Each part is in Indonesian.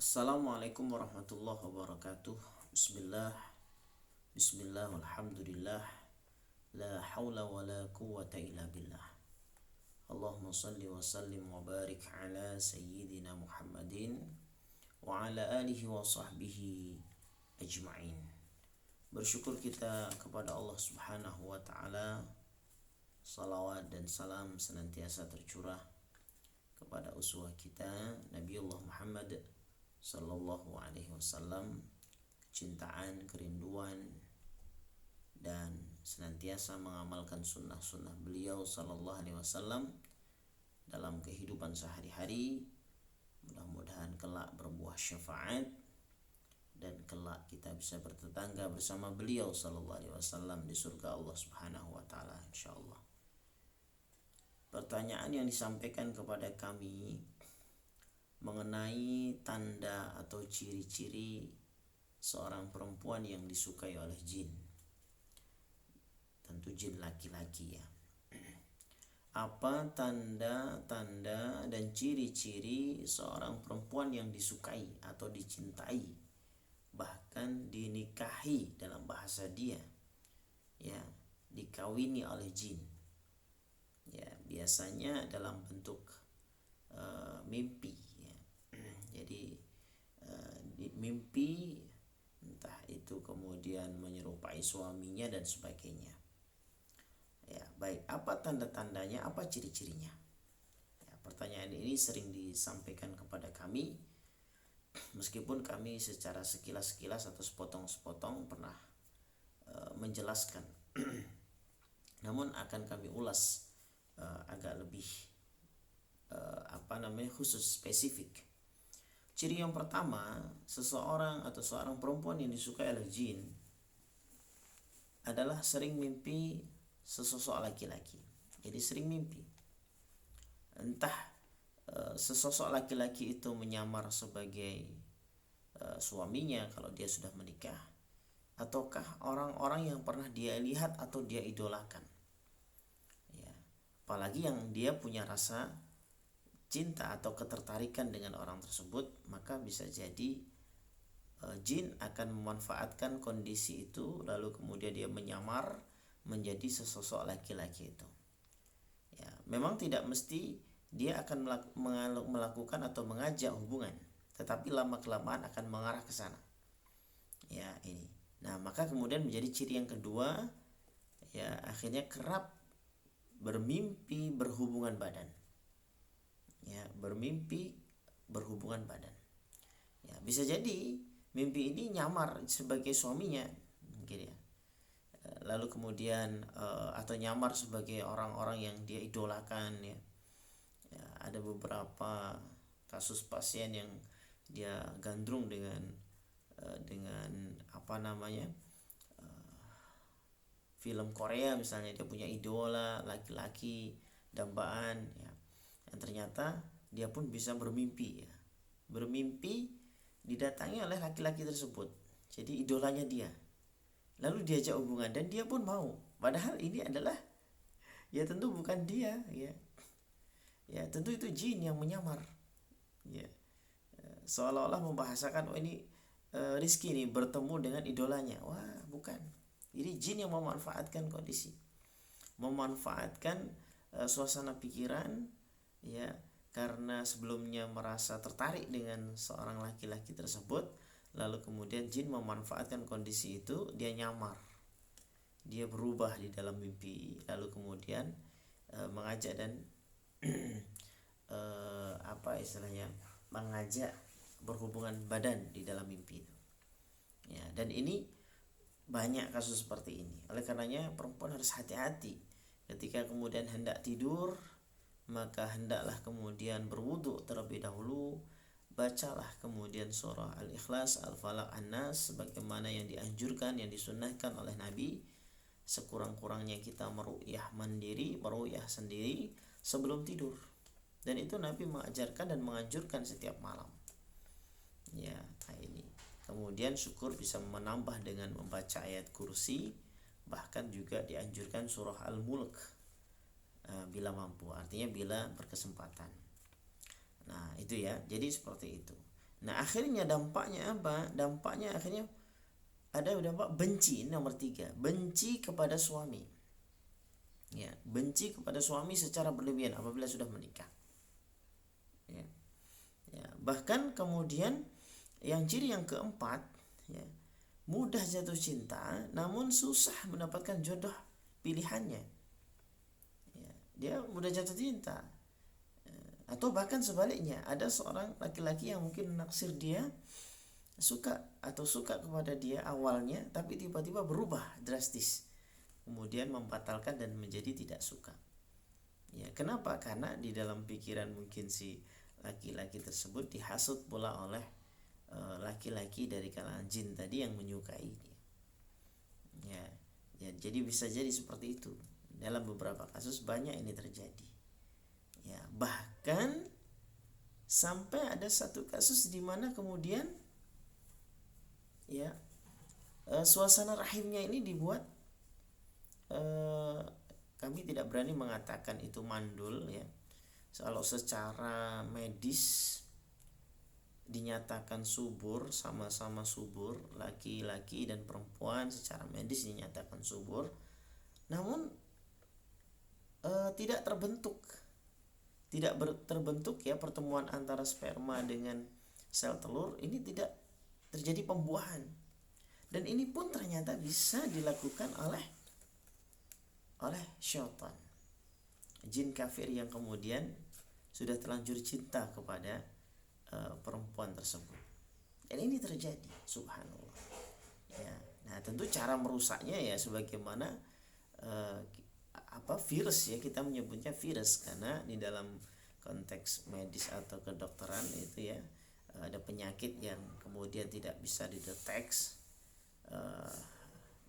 Assalamualaikum warahmatullahi wabarakatuh. Bismillah, Bismillah, alhamdulillah, la hawla wa la quwwata illa billah. Allahumma salli wa sallim wa barik ala sayyidina Muhammadin wa ala alihi wa sahbihi ajma'in. Bersyukur kita kepada Allah subhanahu wa ta'ala. Salawat dan salam senantiasa tercurah kepada uswah kita Nabiullah Muhammad sallallahu alaihi wasallam, kecintaan, kerinduan, dan senantiasa mengamalkan sunnah-sunnah beliau sallallahu alaihi wasallam dalam kehidupan sehari-hari. Mudah-mudahan kelak berbuah syafaat dan kelak kita bisa bertetangga bersama beliau sallallahu alaihi wasallam di surga Allah subhanahu wa ta'ala insyaallah. Pertanyaan yang disampaikan kepada kami mengenai tanda atau ciri-ciri seorang perempuan yang disukai oleh jin. Tentu jin laki-laki ya. Apa tanda-tanda dan ciri-ciri seorang perempuan yang disukai atau dicintai, bahkan dinikahi dalam bahasa dia, ya, dikawini oleh jin. Ya, biasanya dalam bentuk mimpi ya. Jadi di mimpi, entah itu kemudian menyerupai suaminya dan sebagainya. Ya, baik, apa tanda-tandanya, apa ciri-cirinya? Ya, pertanyaan ini sering disampaikan kepada kami, meskipun kami secara sekilas-sekilas atau sepotong-sepotong pernah menjelaskan. Namun akan kami ulas agak lebih khusus, spesifik. Ciri yang pertama, seseorang atau seorang perempuan yang disukai oleh jin adalah sering mimpi sesosok laki-laki. Jadi sering mimpi, entah sesosok laki-laki itu menyamar sebagai suaminya kalau dia sudah menikah, ataukah orang-orang yang pernah dia lihat atau dia idolakan. Apalagi yang dia punya rasa cinta atau ketertarikan dengan orang tersebut, maka bisa jadi jin akan memanfaatkan kondisi itu, lalu kemudian dia menyamar menjadi sesosok laki-laki itu. Ya, memang tidak mesti dia akan melakukan atau mengajak hubungan, tetapi lama-kelamaan akan mengarah ke sana. Ya, ini. Nah, maka kemudian menjadi ciri yang kedua, ya, akhirnya kerap bermimpi berhubungan badan. Ya, bermimpi berhubungan badan. Ya, bisa jadi mimpi ini nyamar sebagai suaminya, mungkin ya. Lalu kemudian atau nyamar sebagai orang-orang yang dia idolakan ya. Ya, ada beberapa kasus pasien yang dia gandrung dengan film Korea misalnya, dia punya idola laki-laki dambaan ya, dan ternyata dia pun bisa bermimpi ya, bermimpi didatangi oleh laki-laki tersebut, jadi idolanya dia, lalu diajak hubungan dan dia pun mau, padahal ini adalah ya tentu bukan dia ya, ya tentu itu jin yang menyamar ya, seolah-olah membahasakan, oh ini Rizky nih bertemu dengan idolanya. Wah, bukan. Jadi jin yang memanfaatkan kondisi, memanfaatkan suasana pikiran ya, karena sebelumnya merasa tertarik dengan seorang laki-laki tersebut, lalu kemudian jin memanfaatkan kondisi itu, dia nyamar, dia berubah di dalam mimpi, lalu kemudian mengajak dan mengajak berhubungan badan di dalam mimpi itu. Ya, dan ini banyak kasus seperti ini. Oleh karenanya perempuan harus hati-hati ketika kemudian hendak tidur, maka hendaklah kemudian berwudu terlebih dahulu, bacalah kemudian surah Al-Ikhlas, Al-Falaq, An-Nas sebagaimana yang dianjurkan, yang disunnahkan oleh Nabi. Sekurang-kurangnya kita meru'yah mandiri, meru'yah sendiri sebelum tidur. Dan itu Nabi mengajarkan dan menganjurkan setiap malam. Ya, ini. Kemudian syukur bisa menambah dengan membaca ayat kursi, bahkan juga dianjurkan surah Al-Mulk bila mampu, artinya bila berkesempatan. Nah itu ya, jadi seperti itu. Nah akhirnya dampaknya apa? Dampaknya akhirnya ada dampak benci. Nomor 3, benci kepada suami. Ya, benci kepada suami secara berlebihan apabila sudah menikah. Ya. Ya, bahkan kemudian ciri yang keempat, ya, mudah jatuh cinta namun susah mendapatkan jodoh pilihannya. Ya, dia mudah jatuh cinta. Atau bahkan sebaliknya, ada seorang laki-laki yang mungkin naksir dia, suka kepada dia awalnya, tapi tiba-tiba berubah drastis, kemudian membatalkan dan menjadi tidak suka. Ya, kenapa? Karena di dalam pikiran mungkin si laki-laki tersebut dihasut pula oleh laki-laki dari kalangan jin tadi yang menyukai dia. Ya, jadi bisa jadi seperti itu. Dalam beberapa kasus banyak ini terjadi. Ya, bahkan sampai ada satu kasus di mana kemudian ya suasana rahimnya ini dibuat, kami tidak berani mengatakan itu mandul ya. Kalau secara medis dinyatakan subur, sama-sama subur, laki-laki dan perempuan secara medis dinyatakan subur, namun tidak terbentuk ya pertemuan antara sperma dengan sel telur, ini tidak terjadi pembuahan. Dan ini pun ternyata bisa dilakukan oleh syaitan, jin kafir yang kemudian sudah terlanjur cinta kepada perempuan tersebut. Dan ini terjadi, subhanallah. Ya, nah tentu cara merusaknya ya sebagaimana virus ya, kita menyebutnya virus karena di dalam konteks medis atau kedokteran itu ya ada penyakit yang kemudian tidak bisa dideteksi,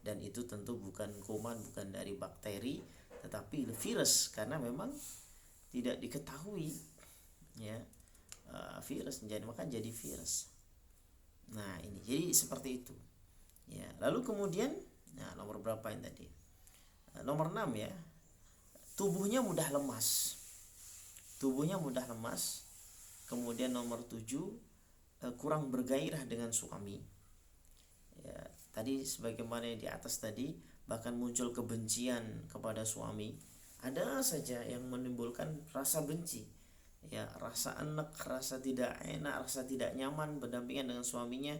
dan itu tentu bukan kuman, bukan dari bakteri, tetapi virus, karena memang tidak diketahui ya virus jadi virus. Nah ini jadi seperti itu ya. Lalu kemudian nomor berapa yang tadi? Nomor 6 ya, tubuhnya mudah lemas. Kemudian nomor 7, kurang bergairah dengan suami ya. Tadi sebagaimana yang di atas tadi, bahkan muncul kebencian kepada suami. Ada saja yang menimbulkan rasa benci ya, rasa enek, rasa tidak enak, rasa tidak nyaman berdampingan dengan suaminya,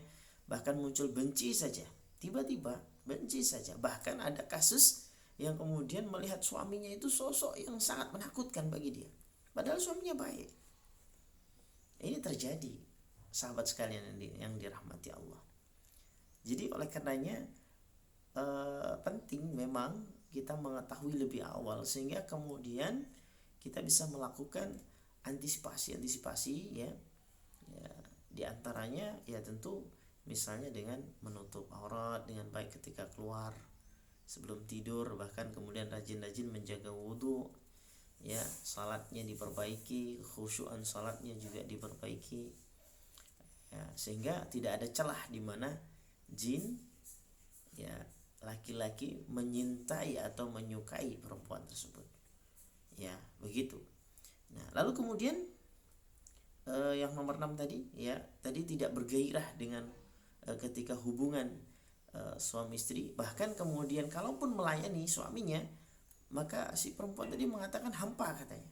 bahkan muncul benci saja, tiba-tiba benci saja. Bahkan ada kasus yang kemudian melihat suaminya itu sosok yang sangat menakutkan bagi dia, padahal suaminya baik. Ini terjadi, sahabat sekalian yang dirahmati Allah. Jadi oleh karenanya penting memang kita mengetahui lebih awal, sehingga kemudian kita bisa melakukan antisipasi ya. Di antaranya ya tentu misalnya dengan menutup aurat dengan baik ketika keluar, sebelum tidur, bahkan kemudian rajin-rajin menjaga wudhu ya, salatnya diperbaiki, khusyuan salatnya juga diperbaiki ya, sehingga tidak ada celah di mana jin ya laki-laki menyintai atau menyukai perempuan tersebut ya, begitu. Nah lalu kemudian yang nomor 6 tadi ya, tadi tidak bergairah dengan ketika hubungan suami istri, bahkan kemudian kalaupun melayani suaminya, maka si perempuan tadi mengatakan hampa katanya,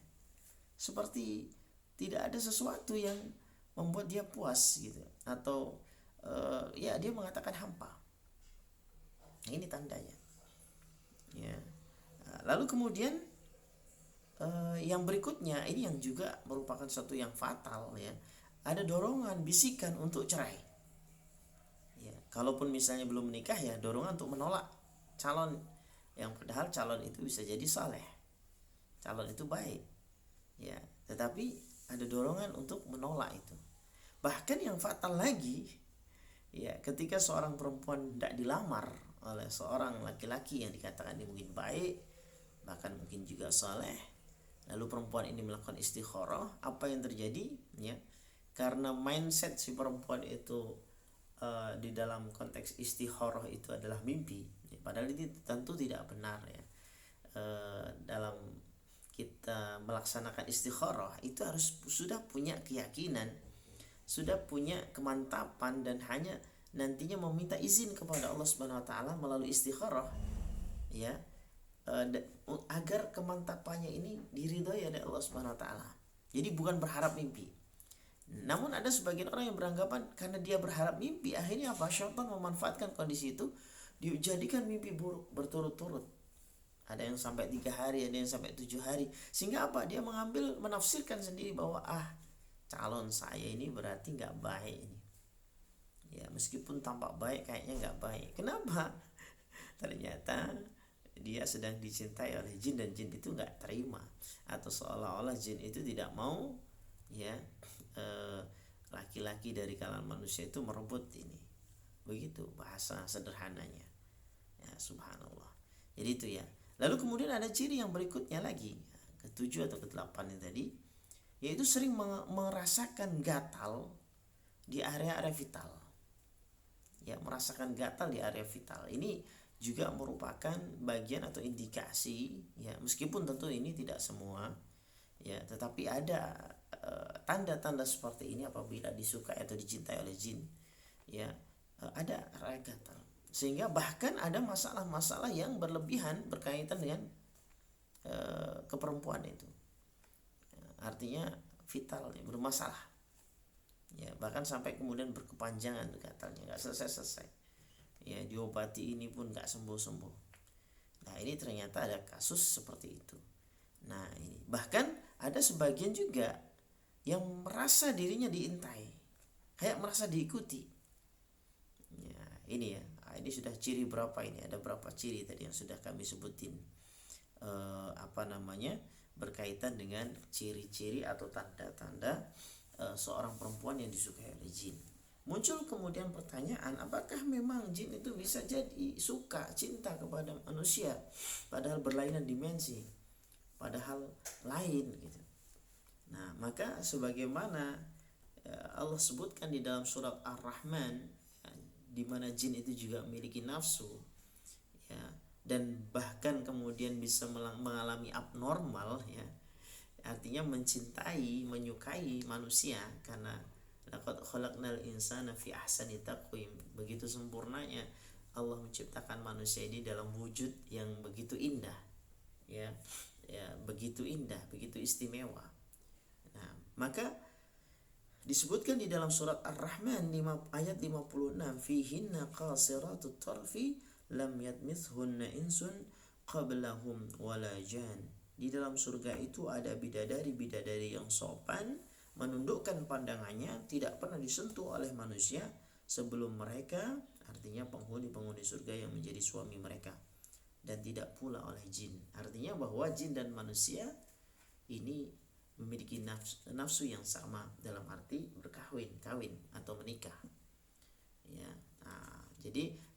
seperti tidak ada sesuatu yang membuat dia puas gitu, atau ya dia mengatakan hampa. Nah, ini tandanya ya. Lalu kemudian yang berikutnya ini yang juga merupakan satu yang fatal ya, ada dorongan bisikan untuk cerai ya. Kalaupun misalnya belum menikah ya, dorongan untuk menolak calon yang padahal calon itu bisa jadi saleh, calon itu baik ya, tetapi ada dorongan untuk menolak itu. Bahkan yang fatal lagi ya, ketika seorang perempuan tidak dilamar oleh seorang laki-laki yang dikatakan ini mungkin baik, bahkan mungkin juga saleh, lalu perempuan ini melakukan istikharah, apa yang terjadi ya? Karena mindset si perempuan itu di dalam konteks istikharah itu adalah mimpi ya, padahal ini tentu tidak benar ya. Dalam kita melaksanakan istikharah itu harus sudah punya keyakinan sudah punya kemantapan dan hanya nantinya meminta izin kepada Allah Subhanahu wa taala melalui istikharah, ya, agar kemantapannya ini diridhoi oleh Allah Subhanahu wa taala. Jadi bukan berharap mimpi. Namun ada sebagian orang yang beranggapan karena dia berharap mimpi, akhirnya apa? Syaitan memanfaatkan kondisi itu, dijadikan mimpi buruk berturut-turut. Ada yang sampai 3 hari, ada yang sampai 7 hari. Sehingga apa? Dia menafsirkan sendiri bahwa calon saya ini berarti nggak baik ini. Ya, meskipun tampak baik kayaknya nggak baik. Kenapa? Ternyata dia sedang dicintai oleh jin dan jin itu nggak terima, atau seolah-olah jin itu tidak mau, ya, laki-laki dari kalangan manusia itu merebut ini. Begitu bahasa sederhananya, ya, subhanallah. Jadi itu ya. Lalu kemudian ada ciri yang berikutnya lagi, ke-7 atau ke-8 yang tadi, yaitu sering merasakan gatal di area-area vital. Ya, merasakan gatal di area vital. Ini juga merupakan bagian atau indikasi, ya, meskipun tentu ini tidak semua, ya, tetapi ada tanda-tanda seperti ini apabila disukai atau dicintai oleh jin, ya, ada area gatal. Sehingga bahkan ada masalah-masalah yang berlebihan berkaitan dengan keperempuan itu, artinya vital, ya, bermasalah, ya, bahkan sampai kemudian berkepanjangan gatalnya, nggak selesai-selesai, ya, diobati ini pun nggak sembuh-sembuh. Nah, ini ternyata ada kasus seperti itu. Nah, ini bahkan ada sebagian juga yang merasa dirinya diintai, kayak merasa diikuti. Ya, ini ya, ini sudah ciri berapa ini? Ada berapa ciri tadi yang sudah kami sebutin, berkaitan dengan ciri-ciri atau tanda-tanda seorang perempuan yang disukai oleh jin. Muncul kemudian pertanyaan, apakah memang jin itu bisa jadi suka, cinta kepada manusia padahal berlainan dimensi, padahal lain gitu. Nah, maka sebagaimana Allah sebutkan di dalam surat Ar-Rahman, ya, di mana jin itu juga memiliki nafsu, ya, dan bahkan kemudian bisa mengalami abnormal, ya, artinya mencintai, menyukai manusia, karena laqad khalaqnal insana fi ahsani taqwim, begitu sempurnanya Allah menciptakan manusia ini dalam wujud yang begitu indah, ya, begitu indah, begitu istimewa. Nah, maka disebutkan di dalam surat Ar-Rahman ayat 56, fihinna qasiratut tarfi lam yatmithunna insun qablahum wala jan. Di dalam surga itu ada bidadari-bidadari yang sopan, menundukkan pandangannya, tidak pernah disentuh oleh manusia sebelum mereka, artinya penghuni-penghuni surga yang menjadi suami mereka, dan tidak pula oleh jin. Artinya bahwa jin dan manusia ini memiliki nafsu yang sama dalam arti kawin atau menikah, ya.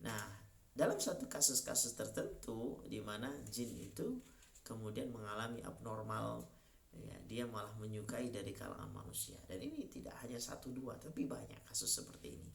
Nah, dalam satu kasus-kasus tertentu di mana jin itu kemudian mengalami abnormal, ya, dia malah menyukai dari kalangan manusia, dan ini tidak hanya 1-2 tapi banyak kasus seperti ini.